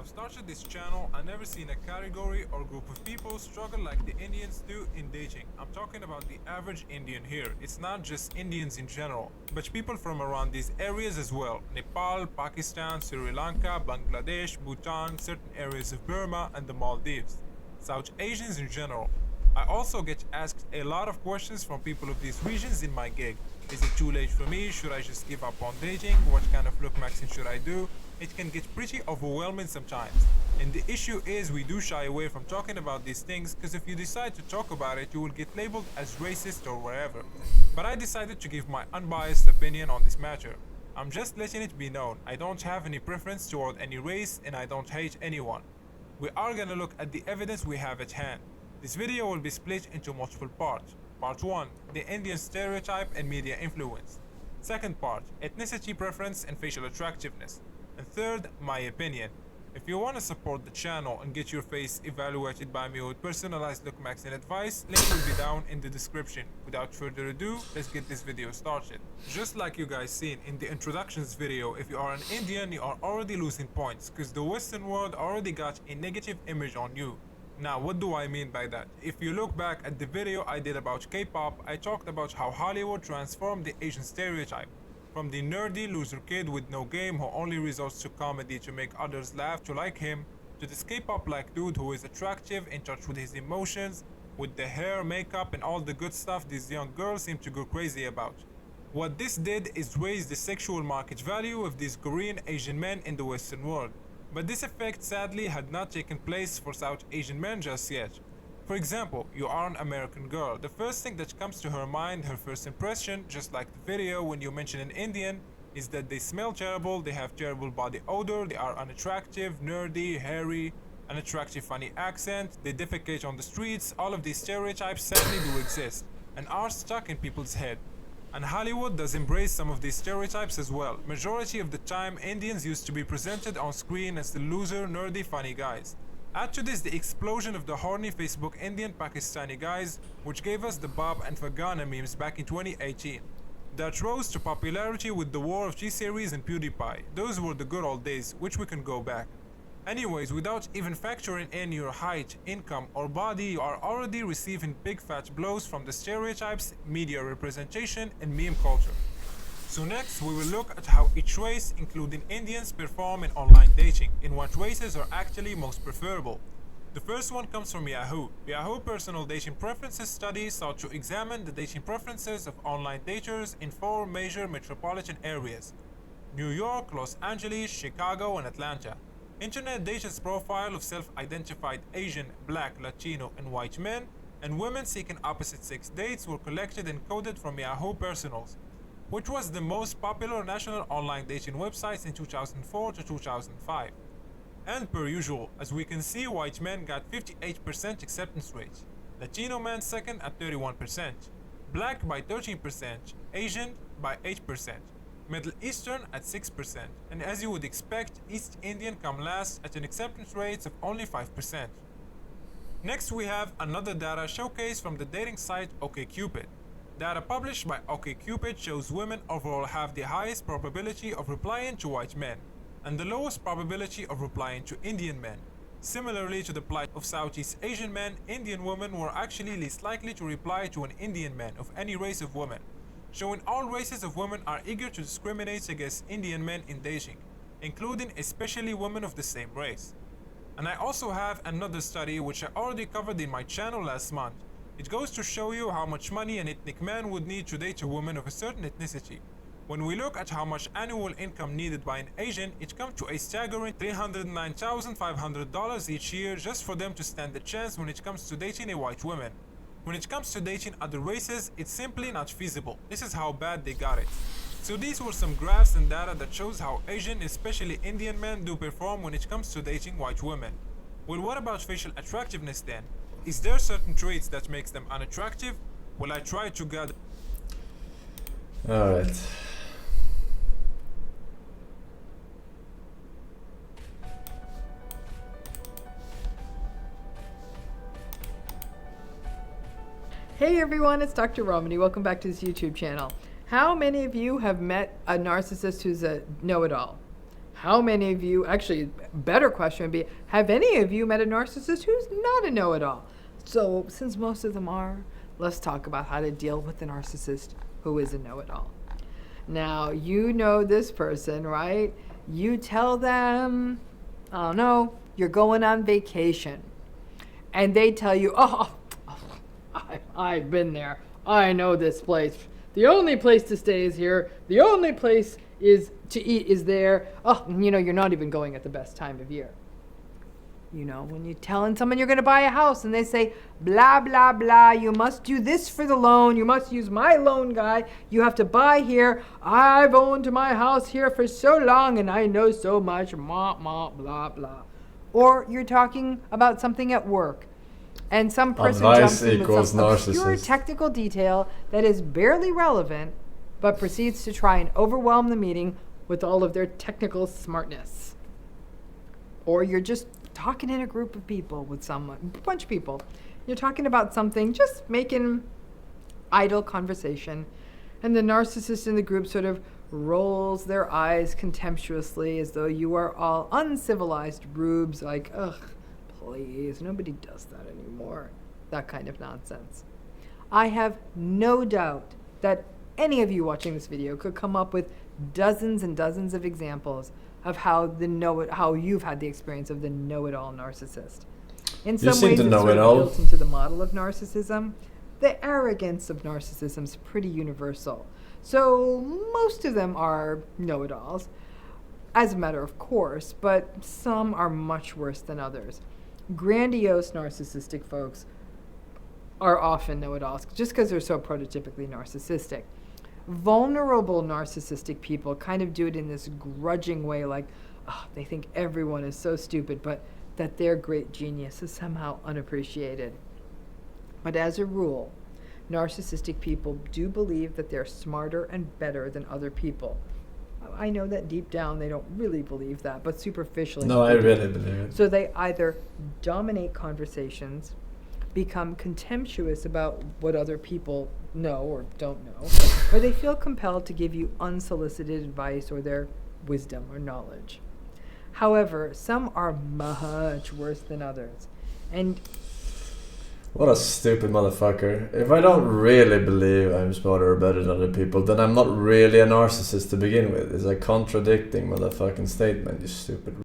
I've started this channel, I've never seen a category or group of people struggle like the Indians do in dating. I'm talking about the average Indian here. It's not just Indians in general, but people from around these areas as well. Nepal, Pakistan, Sri Lanka, Bangladesh, Bhutan, certain areas of Burma, and the Maldives. South Asians in general. I also get asked a lot of questions from people of these regions in my gig. Is it too late for me? Should I just give up on dating? What kind of look maxing should I do? It can get pretty overwhelming sometimes. And the issue is we do shy away from talking about these things because if you decide to talk about it, you will get labeled as racist or whatever. But I decided to give my unbiased opinion on this matter. I'm just letting it be known, I don't have any preference toward any race and I don't hate anyone. We are gonna look at the evidence we have at hand. This video will be split into multiple parts. Part 1. The Indian stereotype and media influence. Second part. Ethnicity preference and facial attractiveness. And third, my opinion. If you want to support the channel and get your face evaluated by me with personalized look maxing advice, link will be down in the description. Without further ado, let's get this video started. Just like you guys seen in the introductions video, if you are an Indian, you are already losing points because the Western world already got a negative image on you. Now, what do I mean by that? If you look back at the video I did about K-pop, I talked about how Hollywood transformed the Asian stereotype. From the nerdy loser kid with no game who only resorts to comedy to make others laugh to like him, to this K-pop like dude who is attractive, in touch with his emotions, with the hair, makeup and all the good stuff these young girls seem to go crazy about. What this did is raise the sexual market value of these Korean Asian men in the Western world. But this effect sadly had not taken place for South Asian men just yet. For example, you are an American girl. The first thing that comes to her mind, her first impression, just like the video when you mention an Indian, is that they smell terrible, they have terrible body odor, they are unattractive, nerdy, hairy, unattractive funny accent, they defecate on the streets. All of these stereotypes sadly do exist and are stuck in people's head. And Hollywood does embrace some of these stereotypes as well. Majority of the time, Indians used to be presented on screen as the loser, nerdy, funny guys. Add to this the explosion of the horny Facebook Indian Pakistani guys, which gave us the Bob and Fagana memes back in 2018. That rose to popularity with the War of G-Series and PewDiePie. Those were the good old days, which we can go back. Anyways, without even factoring in your height, income or body, you are already receiving big fat blows from the stereotypes, media representation and meme culture. So next, we will look at how each race, including Indians, perform in online dating, and what races are actually most preferable. The first one comes from Yahoo. Yahoo Personal Dating Preferences Study sought to examine the dating preferences of online daters in 4 major metropolitan areas: New York, Los Angeles, Chicago, and Atlanta. Internet daters profile of self-identified Asian, Black, Latino, and white men, and women seeking opposite-sex dates were collected and coded from Yahoo Personals, which was the most popular national online dating website in 2004 to 2005. And per usual, as we can see, white men got 58% acceptance rate, Latino men second at 31%, Black by 13%, Asian by 8%, Middle Eastern at 6%, and as you would expect, East Indian come last at an acceptance rate of only 5%. Next we have another data showcase from the dating site OkCupid. Data published by OkCupid shows women overall have the highest probability of replying to white men, and the lowest probability of replying to Indian men. Similarly to the plight of Southeast Asian men, Indian women were actually least likely to reply to an Indian man of any race of women, showing all races of women are eager to discriminate against Indian men in dating, including especially women of the same race. And I also have another study which I already covered in my channel last month. It goes to show you how much money an ethnic man would need to date a woman of a certain ethnicity. When we look at how much annual income needed by an Asian, it comes to a staggering $309,500 each year just for them to stand a chance when it comes to dating a white woman. When it comes to dating other races, it's simply not feasible. This is how bad they got it. So these were some graphs and data that shows how Asian, especially Indian men, do perform when it comes to dating white women. Well, what about facial attractiveness then? Is there certain traits that makes them unattractive? Well, I try to gather. Alright. Hey everyone, it's Dr. Romani. Welcome back to this YouTube channel. How many of you have met a narcissist who's a know-it-all? how many of you, actually, better question would be, have any of you met a narcissist who's not a know-it-all? So since most of them are, let's talk about how to deal with a narcissist who is a know-it-all. Now, you know this person, right? You tell them, I don't know, you're going on vacation. And they tell you, I've been there. I know this place. The only place to stay is here. The only place is to eat is there. You're not even going at the best time of year. When you're telling someone you're going to buy a house and they say, blah, blah, blah, you must do this for the loan. You must use my loan guy. You have to buy here. I've owned my house here for so long and I know so much, blah, blah, blah. Or you're talking about something at work and some person jumps in with some obscure technical detail that is barely relevant but proceeds to try and overwhelm the meeting with all of their technical smartness. Or you're just talking in a group of people with someone, a bunch of people. You're talking about something, just making idle conversation. And the narcissist in the group sort of rolls their eyes contemptuously as though you are all uncivilized rubes, like, ugh, please, nobody does that anymore. That kind of nonsense. I have no doubt that any of you watching this video could come up with dozens and dozens of examples of how you've had the experience of the know-it-all narcissist. In some ways, it's sort of built into the model of narcissism. The arrogance of narcissism is pretty universal. So most of them are know-it-alls, as a matter of course, but some are much worse than others. Grandiose narcissistic folks are often know-it-alls just because they're so prototypically narcissistic. Vulnerable narcissistic people kind of do it in this grudging way, like they think everyone is so stupid, but that their great genius is somehow unappreciated. But as a rule, narcissistic people do believe that they're smarter and better than other people. I know that deep down they don't really believe that, but superficially. No, I really believe it. So they either dominate conversations, become contemptuous about what other people know or don't know, or they feel compelled to give you unsolicited advice or their wisdom or knowledge. However, some are much worse than others. And what a stupid motherfucker. If I don't really believe I'm smarter or better than other people, then I'm not really a narcissist to begin with. It's a contradicting motherfucking statement, you stupid